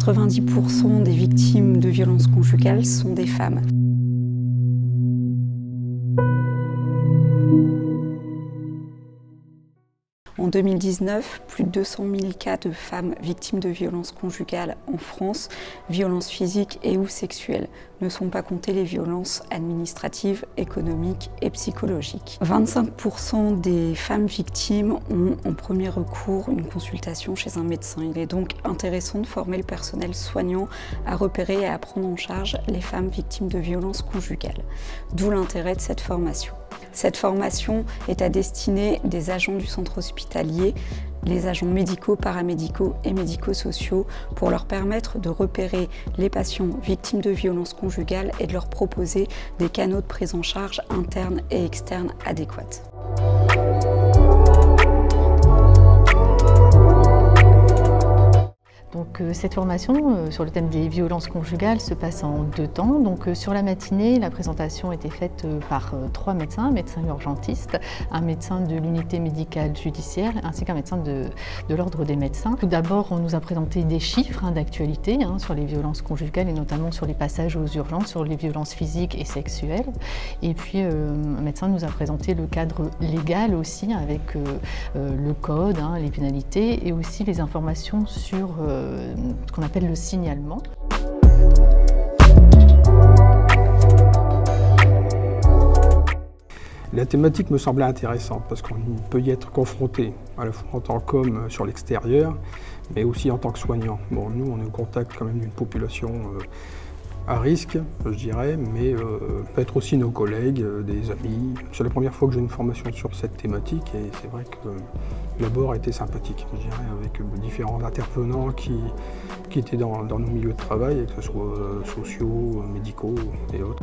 90% des victimes de violences conjugales sont des femmes. En 2019, plus de 200 000 cas de femmes victimes de violences conjugales en France, violences physiques et ou sexuelles. Ne sont pas comptées les violences administratives, économiques et psychologiques. 25% des femmes victimes ont en premier recours une consultation chez un médecin. Il est donc intéressant de former le personnel soignant à repérer et à prendre en charge les femmes victimes de violences conjugales. D'où l'intérêt de cette formation. Cette formation est à destinée des agents du centre hospitalier, les agents médicaux, paramédicaux et médico-sociaux pour leur permettre de repérer les patients victimes de violences conjugales et de leur proposer des canaux de prise en charge internes et externes adéquats. Donc, cette formation sur le thème des violences conjugales se passe en 2 temps. Donc, sur la matinée, la présentation était faite par 3 médecins, un médecin urgentiste, un médecin de l'unité médicale judiciaire ainsi qu'un médecin de l'ordre des médecins. Tout d'abord, on nous a présenté des chiffres d'actualité sur les violences conjugales et notamment sur les passages aux urgences, sur les violences physiques et sexuelles. Et puis, un médecin nous a présenté le cadre légal aussi avec le code, les pénalités et aussi les informations sur ce qu'on appelle le signalement. La thématique me semblait intéressante parce qu'on peut y être confronté, à la fois en tant qu'homme sur l'extérieur, mais aussi en tant que soignant. Bon, nous, on est au contact quand même d'une population à risque, je dirais, mais peut-être aussi nos collègues, des amis. C'est la première fois que j'ai une formation sur cette thématique et c'est vrai que l'abord a été sympathique, je dirais, avec différents intervenants qui étaient dans nos milieux de travail, que ce soit sociaux, médicaux et autres.